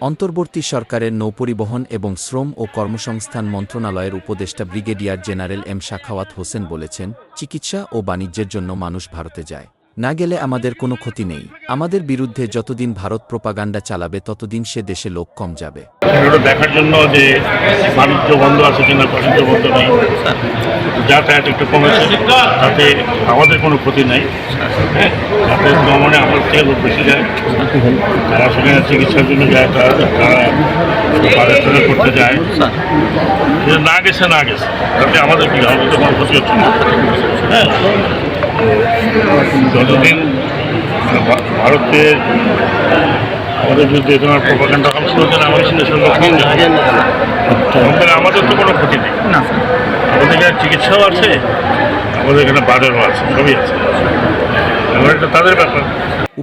অন্তর্বর্তী সরকারের নৌপরিবহন এবং শ্রম ও কর্মসংস্থান মন্ত্রণালয়ের উপদেষ্টা brigadier general M Sakhawat Hossain বলেছেন, চিকিৎসা ও বাণিজ্যের জন্য মানুষ ভারতে যায়। না গেলে আমাদের কোনো ক্ষতি নেই। আমাদের বিরুদ্ধে যতদিন ভারত প্রোপাগান্ডা চালাবে ততদিন সে দেশে লোক কম যাবে। দেখার জন্য যে বাণিজ্য বন্ধ আছে কিনা, বাণিজ্য বন্ধ নেই, যাতায়াত একটু কমেছে, তাতে আমাদের কোনো ক্ষতি নেই। যাতে ভ্রমণে আমার থেকে লোক বেশি যায়, যারা সেখানে চিকিৎসার জন্য যায়, তারা বাজার করতে যায়, না গেছে তাতে আমাদের কি আমাদের তো কোনো ক্ষতি হচ্ছে না। হ্যাঁ, যতদিন ভারতের আমাদের বিরুদ্ধে এই ধরনের প্রোপাগান্ডা হবে, আমাদের দেশের লোক কম যায়, আমাদের তো কোনো ক্ষতি নেই। আমাদের এখানে চিকিৎসাও আছে, আমাদের এখানে বাজারও আছে, সবই আছে, এটা তাদের ব্যাপার।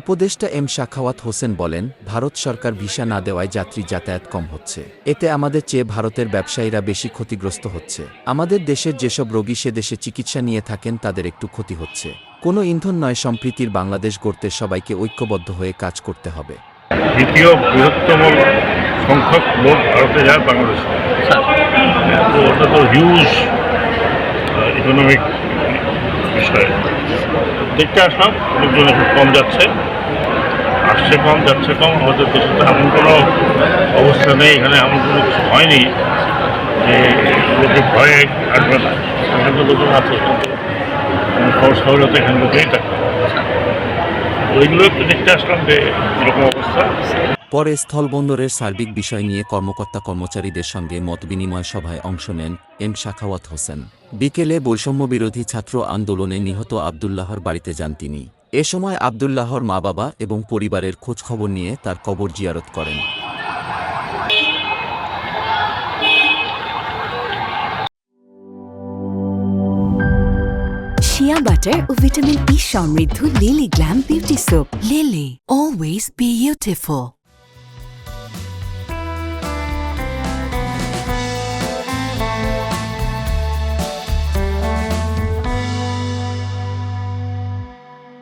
উপদেষ্টা এম সাখাওয়াত হোসেন বলেন, ভারত সরকার ভিসা না দেওয়ায় যাত্রী যাতায়াত কম হচ্ছে। এতে আমাদের চেয়ে ভারতের ব্যবসায়ীরা বেশি ক্ষতিগ্রস্ত হচ্ছে। আমাদের দেশের যেসব রোগী সে দেশে চিকিৎসা নিয়ে থাকেন তাদের একটু ক্ষতি হচ্ছে। কোনো ইন্ধন নয়, সম্প্রীতির বাংলাদেশ গড়তে সবাইকে ঐক্যবদ্ধ হয়ে কাজ করতে হবে। দ্বিতীয় বৃহত্তম সংখ্যক লোক ভারতে যায় বাংলাদেশে, তো ওটা তো হিউজ ইকোনমিক বিষয়। দেখতে আসলাম লোকজন একটু কম যাচ্ছে, আসছে কম, যাচ্ছে কম। আমাদের দেশে তো এমন কোনো অবস্থা নেই, এখানে এমন কোনো কিছু হয়নি যে লোকে ভয়ে আসবে না। এখানে তো লোকজন আছে, খবর খবর তো এখানে লোকেই থাকে। ওইগুলো একটু দেখতে আসলাম যে এরকম অবস্থা। পরে স্থলবন্দরের সার্বিক বিষয় নিয়ে কর্মকর্তা-কর্মচারীদের সঙ্গে মতবিনিময় সভায় অংশ নেন এম সাখাওয়াত হোসেন। বিকেলে বৈষম্যবিরোধী ছাত্র আন্দোলনে নিহত আবদুল্লাহর বাড়িতে যান তিনি। এ সময় আবদুল্লাহর মা-বাবা এবং পরিবারের খোঁজখবর নিয়ে তার কবর জিয়ারত করেন। শিয়া বাটার ও ভিটামিন ই সমৃদ্ধ lily glam beauty soap. Lily, always beautiful.